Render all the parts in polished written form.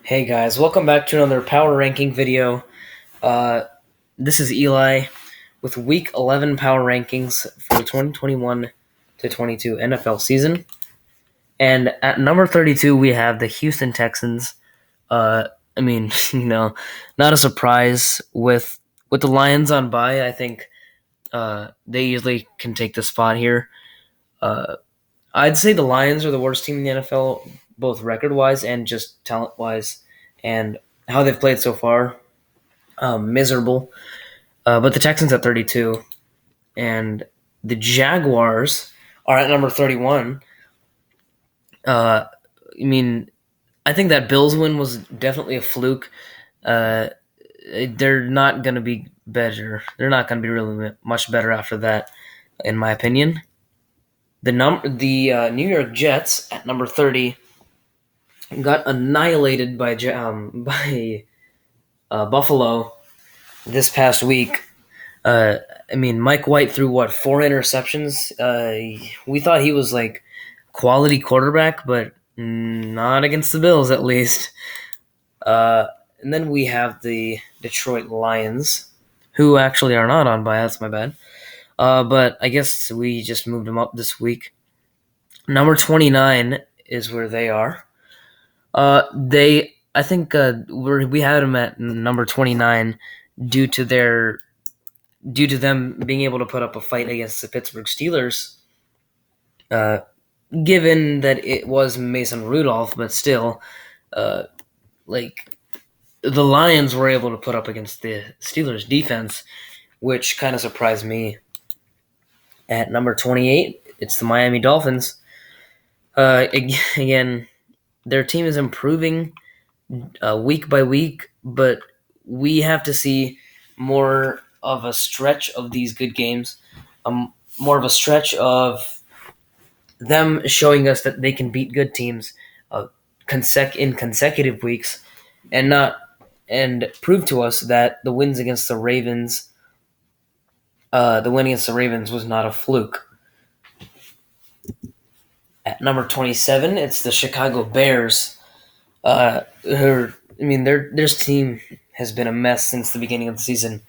Hey guys, welcome back to another power ranking video. Uh, this is Eli with Week 11 power rankings for the 2021 to 22 NFL season. And at number 32, we have the Houston Texans. Uh, I mean, not a surprise with the Lions on bye. I think they usually can take the spot here. Uh, I'd say the Lions are the worst team in the NFL, both record wise and just talent wise, and how they've played so far. Miserable. But the Texans at 32, and the Jaguars are at number 31. Uh, I mean, I think that Bills win was definitely a fluke. Uh, they're not going to be better. They're not going to be really much better after that, in my opinion. The New York Jets at number 30 got annihilated by Buffalo this past week. Mike White threw what, four interceptions? We thought he was like quality quarterback, but not against the Bills at least. And then we have the Detroit Lions, who actually are not on bye. That's my bad. But I guess we just moved them up this week. Number 29 is where they are. I think we had them at number 29 due to their due to them being able to put up a fight against the Pittsburgh Steelers, uh, given that it was Mason Rudolph, but still, uh, like the Lions were able to put up against the Steelers defense, which kind of surprised me. At number 28, it's the Miami Dolphins. Again, their team is improving week by week, but we have to see more of a stretch of these good games, more of a stretch of them showing us that they can beat good teams in consecutive weeks, and not and prove to us that the win against the Ravens was not a fluke. At number 27, it's the Chicago Bears. Their team has been a mess since the beginning of the season.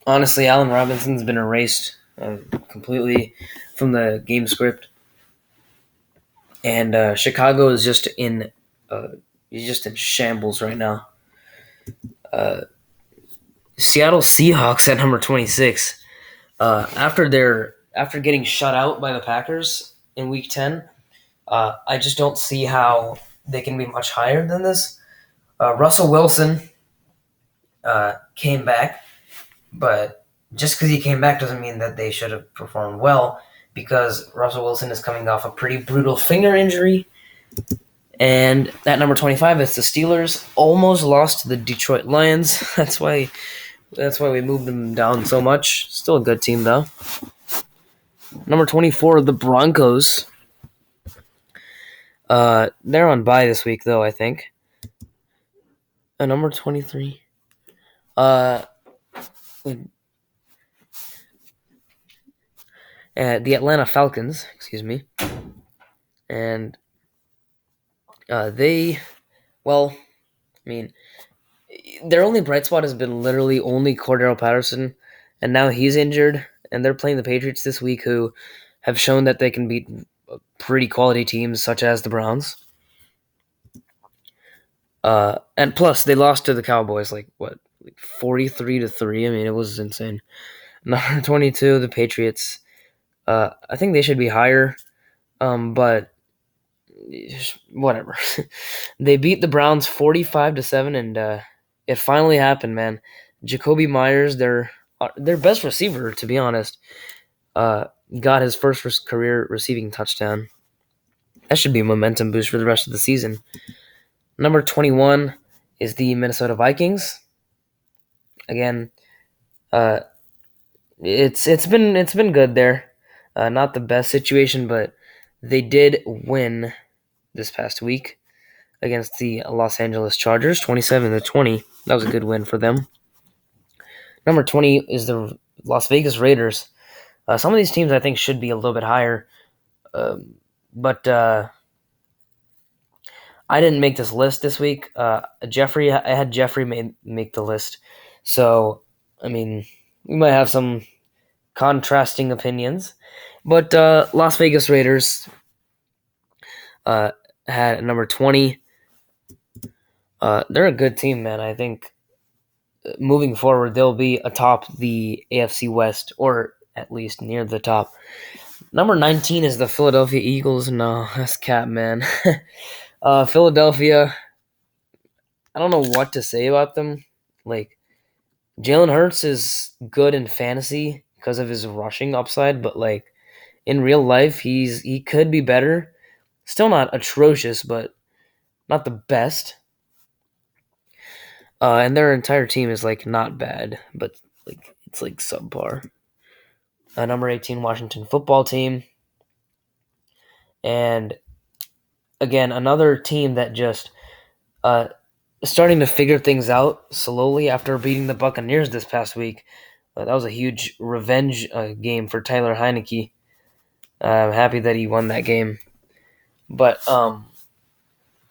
Honestly, Allen Robinson's been erased completely from the game script, and Chicago is just in shambles right now. Seattle Seahawks at number 26. After getting shut out by the Packers in Week 10, I just don't see how they can be much higher than this. Russell Wilson came back, but just because he came back doesn't mean that they should have performed well, because Russell Wilson is coming off a pretty brutal finger injury. And at number 25, it's the Steelers. Almost lost to the Detroit Lions. That's why we moved them down so much. Still a good team, though. Number 24, the Broncos. They're on bye this week, though, I think. Number 23. The Atlanta Falcons, excuse me. And their only bright spot has been literally only Cordero Patterson, and now he's injured, and they're playing the Patriots this week, who have shown that they can beat pretty quality teams such as the Browns. And plus, they lost to the Cowboys, 43-3. I mean, it was insane. Number 22, the Patriots. I think they should be higher, but whatever. They beat the Browns 45-7, and it finally happened, man. Jacoby Myers, their best receiver, to be honest, got his first career receiving touchdown. That should be a momentum boost for the rest of the season. Number 21 is the Minnesota Vikings. Again, it's been good there. Not the best situation, but they did win this past week against the Los Angeles Chargers, 27-20. That was a good win for them. Number 20 is the Las Vegas Raiders. Some of these teams I think should be a little bit higher, but I I didn't make this list this week. I had Jeffrey make the list. So, I mean, we might have some contrasting opinions. But Las Vegas Raiders uh, had number 20. They're a good team, man. I think moving forward, they'll be atop the AFC West, or at least near the top. Number 19 is the Philadelphia Eagles. No, that's cap, man. Philadelphia, I don't know what to say about them. Like, Jalen Hurts is good in fantasy because of his rushing upside, but like in real life, he could be better. Still not atrocious, but not the best. And their entire team is like not bad, but like it's like subpar. Number 18, Washington football team, and again another team that just uh, starting to figure things out slowly after beating the Buccaneers this past week. That was a huge revenge game for Tyler Heineke. I'm happy that he won that game. But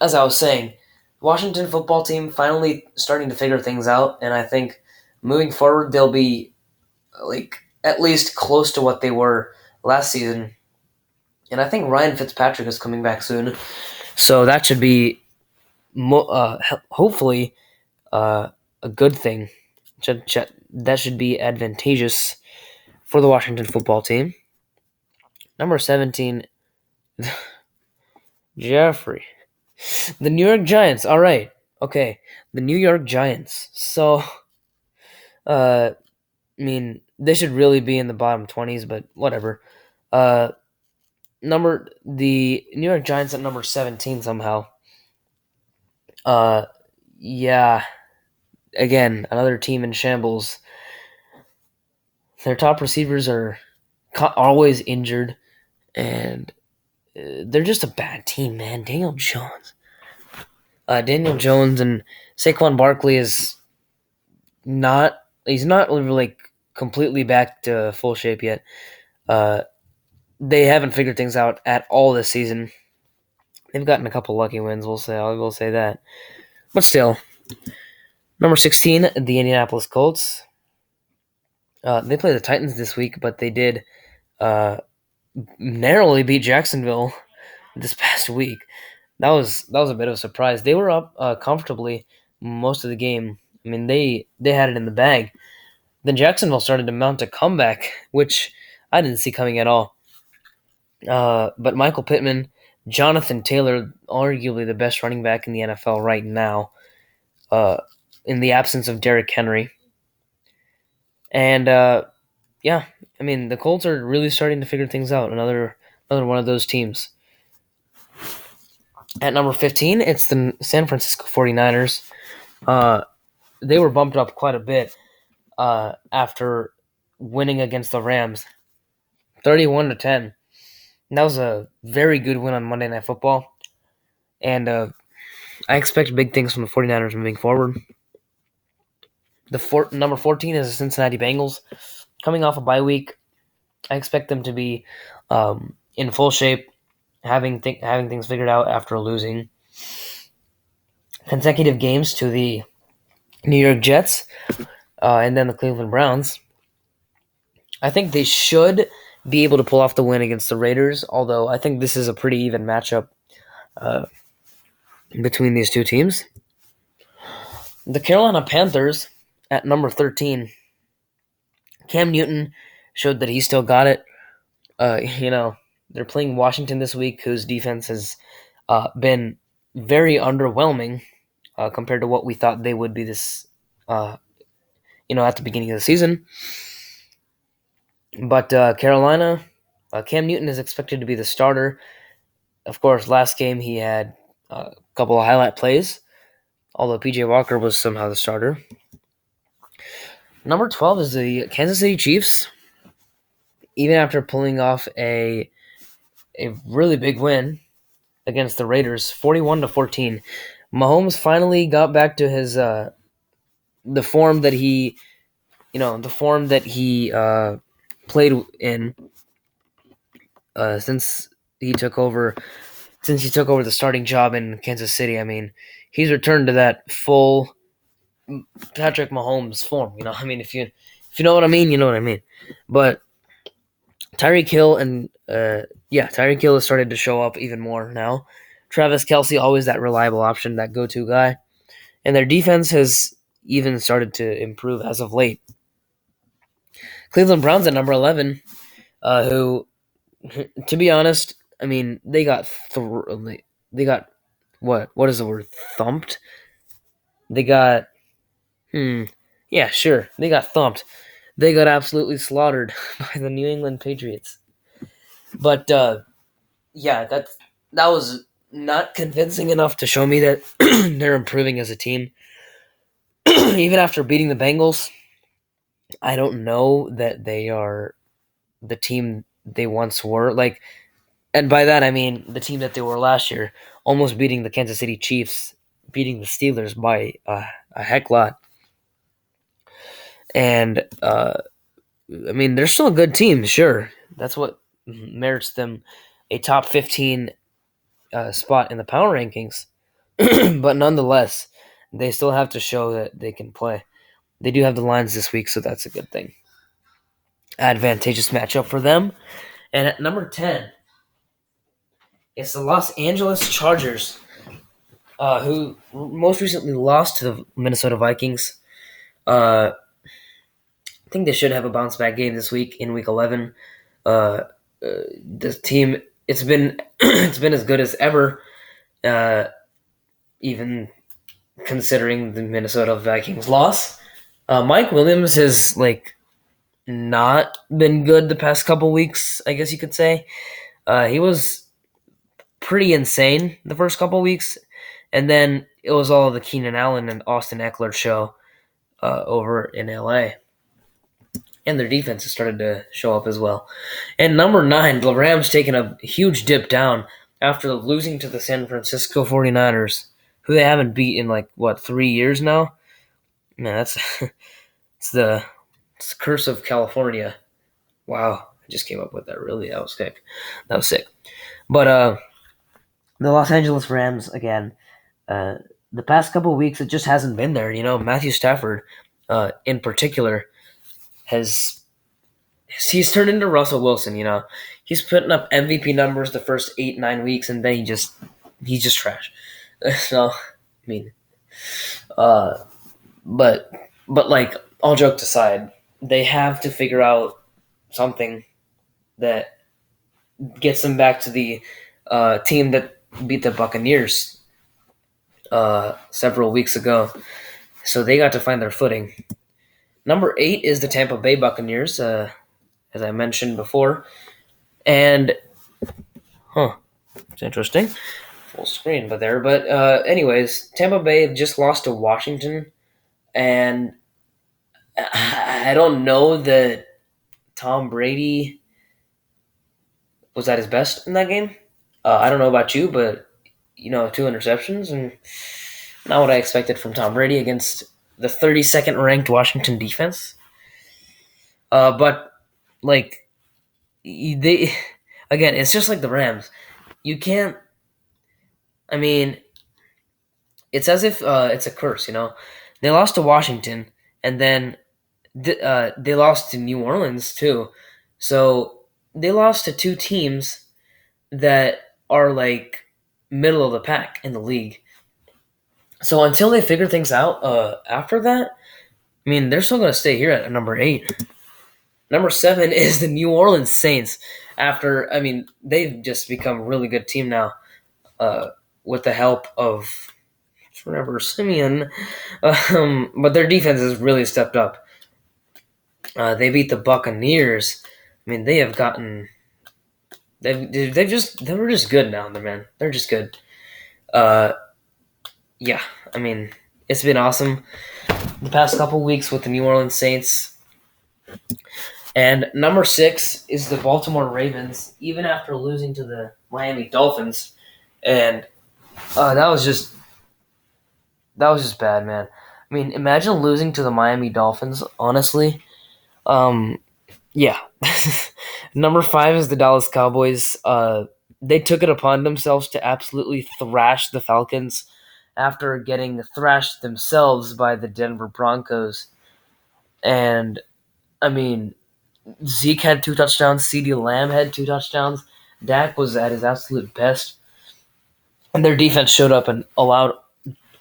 as I was saying, Washington football team finally starting to figure things out, and I think moving forward they'll be like at least close to what they were last season. And I think Ryan Fitzpatrick is coming back soon, so that should be hopefully a good thing. That should be advantageous for the Washington football team. Number 17, Jeffrey. The New York Giants. All right. Okay. The New York Giants. So, I mean, they should really be in the bottom 20s, but whatever. Uh, the New York Giants at number 17 somehow. Uh, yeah. Again, another team in shambles. Their top receivers are always injured, and they're just a bad team, man. Daniel Jones and Saquon Barkley is not. He's not like completely back to full shape yet. Uh, they haven't figured things out at all this season. They've gotten a couple lucky wins. I will say that, but still, number 16, the Indianapolis Colts. They play the Titans this week, but they did narrowly beat Jacksonville this past week. That was a bit of a surprise. They were up comfortably most of the game. I mean, they had it in the bag. Then Jacksonville started to mount a comeback, which I didn't see coming at all. But Michael Pittman, Jonathan Taylor, arguably the best running back in the NFL right now, in the absence of Derrick Henry. And yeah, I mean the Colts are really starting to figure things out. Another one of those teams. At number 15, it's the San Francisco 49ers. They were bumped up quite a bit after winning against the Rams, 31-10. And that was a very good win on Monday Night Football. And I expect big things from the 49ers moving forward. Number 14 is the Cincinnati Bengals. Coming off a bye week, I expect them to be in full shape, having things figured out after losing consecutive games to the New York Jets and then the Cleveland Browns. I think they should be able to pull off the win against the Raiders, although I think this is a pretty even matchup between these two teams. The Carolina Panthers at number 13. Cam Newton showed that he still got it. They're playing Washington this week, whose defense has been very underwhelming compared to what we thought they would be this, at the beginning of the season. But Carolina, Cam Newton is expected to be the starter. Of course, last game he had a couple of highlight plays, although PJ Walker was somehow the starter. Number 12 is the Kansas City Chiefs. Even after pulling off a really big win against the Raiders, 41-14, Mahomes finally got back to his the form that he played in since he took over since he took over the starting job in Kansas City. I mean, he's returned to that full Patrick Mahomes form. I mean, if you know what I mean, you know what I mean. But Tyreek Hill and Tyreek Hill has started to show up even more now. Travis Kelsey, always that reliable option, that go-to guy, and their defense has even started to improve as of late. Cleveland Browns at number 11, who, to be honest, I mean, they got what is the word, thumped? They got yeah, sure, they got thumped. They got absolutely slaughtered by the New England Patriots. But yeah, that was not convincing enough to show me that they're improving as a team. Even after beating the Bengals, I don't know that they are the team they once were. Like, and by that I mean the team that they were last year, almost beating the Kansas City Chiefs, beating the Steelers by a heck lot. And I mean, they're still a good team, sure. That's what merits them a top 15 spot in the power rankings. But nonetheless, they still have to show that they can play. They do have the Lions this week, so that's a good thing. Advantageous matchup for them. And at number 10, it's the Los Angeles Chargers, who most recently lost to the Minnesota Vikings. I think they should have a bounce back game this week in Week 11. This team, it's been it's been as good as ever, even considering the Minnesota Vikings loss. Mike Williams has not been good the past couple weeks, I guess you could say. He was pretty insane the first couple weeks, and then it was all the Keenan Allen and Austin Eckler show over in LA. And their defense has started to show up as well. And number 9, the Rams taking a huge dip down after losing to the San Francisco 49ers, who they haven't beat in 3 years now? Man, that's it's the curse of California. Wow, I just came up with that. Really, that was sick. But the Los Angeles Rams again. The past couple of weeks, it just hasn't been there. Matthew Stafford, in particular, he's turned into Russell Wilson. He's putting up MVP numbers the first 8-9 weeks, and then he's just trash. So, I mean, but all jokes aside, they have to figure out something that gets them back to the team that beat the Buccaneers several weeks ago. So they got to find their footing. Number 8 is the Tampa Bay Buccaneers, as I mentioned before. And, it's interesting. Full screen, but anyways, Tampa Bay just lost to Washington. And I don't know that Tom Brady was at his best in that game. I don't know about you, but 2 interceptions and not what I expected from Tom Brady against the 32nd ranked Washington defense. But they again, it's just like the Rams. You can't. I mean, it's as if it's a curse. They lost to Washington, and then they lost to New Orleans too. So they lost to 2 teams that are middle of the pack in the league. So until they figure things out after that, I mean, they're still going to stay here at number 8. Number 7 is the New Orleans Saints. After, I mean, they've just become a really good team now with the help of Trevor Siemian. But their defense has really stepped up. They beat the Buccaneers. I mean, they were just good now, man. They're just good. Yeah, I mean, it's been awesome the past couple weeks with the New Orleans Saints. And number 6 is the Baltimore Ravens, even after losing to the Miami Dolphins. And that was just bad, man. I mean, imagine losing to the Miami Dolphins, honestly. Yeah. Number 5 is the Dallas Cowboys. they took it upon themselves to absolutely thrash the Falcons after getting thrashed themselves by the Denver Broncos. And I mean, Zeke had 2 touchdowns, CeeDee Lamb had 2 touchdowns. Dak was at his absolute best, and their defense showed up and allowed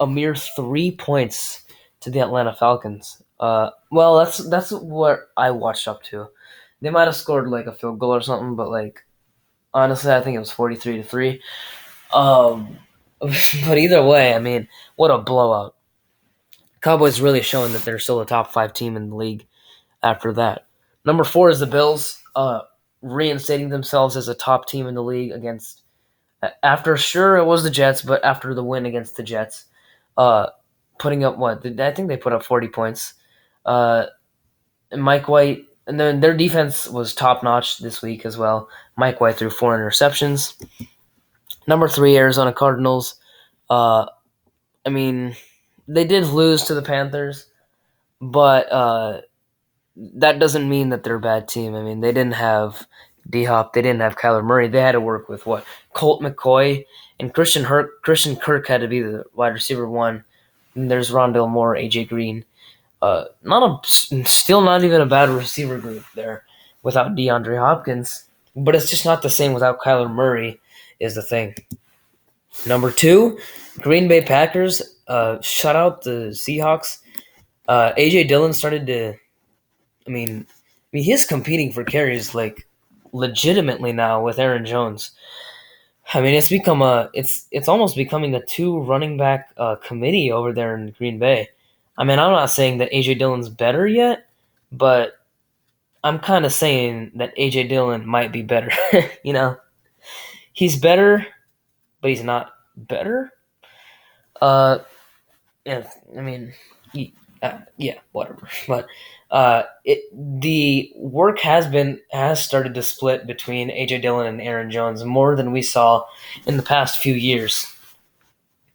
a mere 3 points to the Atlanta Falcons. Well, that's what I watched up to. They might have scored like a field goal or something, but like honestly, I think it was 43-3. But either way, I mean, what a blowout! Cowboys really showing that they're still a top 5 team in the league. After that, number 4 is the Bills, reinstating themselves as a top team in the league against. After sure it was the Jets, but after the win against the Jets, uh, putting up what I think they put up 40 points. And Mike White, and then their defense was top notch this week as well. Mike White threw 4 interceptions. Number 3, Arizona Cardinals. Uh, I mean, they did lose to the Panthers, but that doesn't mean that they're a bad team. I mean, they didn't have D Hop, they didn't have Kyler Murray. They had to work with what Colt McCoy and Christian Kirk had to be the wide receiver 1. And there's Rondale Moore, AJ Green. Still not even a bad receiver group there without DeAndre Hopkins. But it's just not the same without Kyler Murray. Is the thing. Number 2, Green Bay Packers shut out the Seahawks. AJ Dillon started to. He's competing for carries like legitimately now with Aaron Jones. I mean, it's almost becoming a 2 running back committee over there in Green Bay. I mean, I'm not saying that AJ Dillon's better yet, but I'm kind of saying that AJ Dillon might be better. you know, he's better, but he's not better. Uh, yeah, I mean, yeah, whatever. But the work has started to split between AJ Dillon and Aaron Jones more than we saw in the past few years,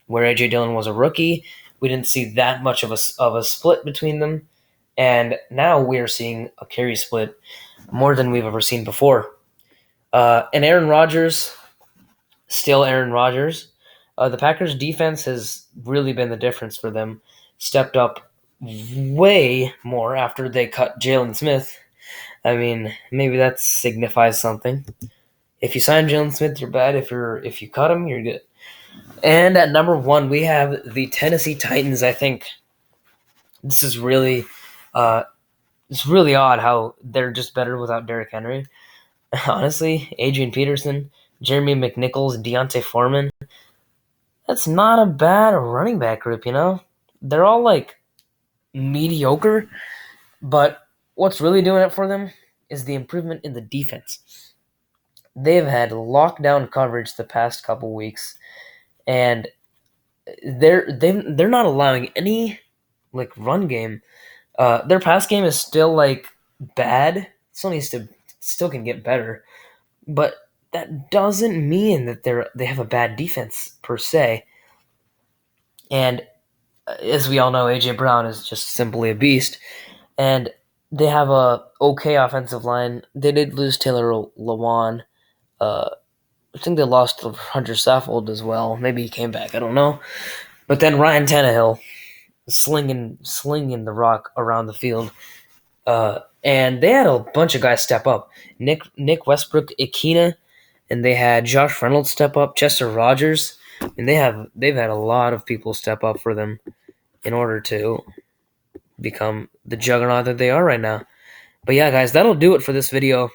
where AJ Dillon was a rookie. We didn't see that much of a split between them, and now we are seeing a carry split more than we've ever seen before. And Aaron Rodgers, still Aaron Rodgers. The Packers' defense has really been the difference for them. Stepped up way more after they cut Jalen Smith. I mean, maybe that signifies something. If you sign Jalen Smith, you're bad. If you cut him, you're good. And at number 1, we have the Tennessee Titans. I think this is really, it's really odd how they're just better without Derrick Henry. Honestly, Adrian Peterson, Jeremy McNichols, Deontay Foreman. That's not a bad running back group, They're all like mediocre, but what's really doing it for them is the improvement in the defense. They've had lockdown coverage the past couple weeks, and they're not allowing any like run game. Their pass game is still like bad. Still can get better, but that doesn't mean that they have a bad defense per se. And as we all know, AJ Brown is just simply a beast, and they have a okay offensive line. They did lose Taylor Lewan. I think they lost Hunter Saffold as well. Maybe he came back. I don't know. But then Ryan Tannehill slinging the rock around the field. And they had a bunch of guys step up. Nick Westbrook, Ikena, and they had Josh Reynolds step up, Chester Rogers, and they've had a lot of people step up for them in order to become the juggernaut that they are right now. But yeah, guys, that'll do it for this video.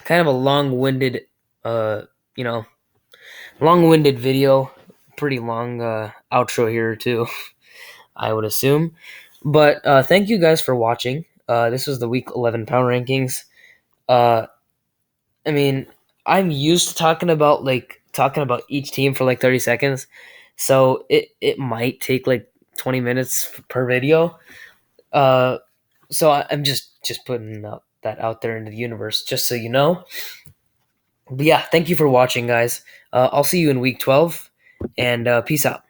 Kind of a long-winded, long-winded video. Pretty long outro here too, I would assume. But thank you guys for watching. This was the Week 11 Power Rankings. I'm used to talking about each team for like 30 seconds, so it might take like 20 minutes per video. So I'm just putting that out there into the universe, just so you know. But yeah, thank you for watching, guys. I'll see you in Week 12, and peace out.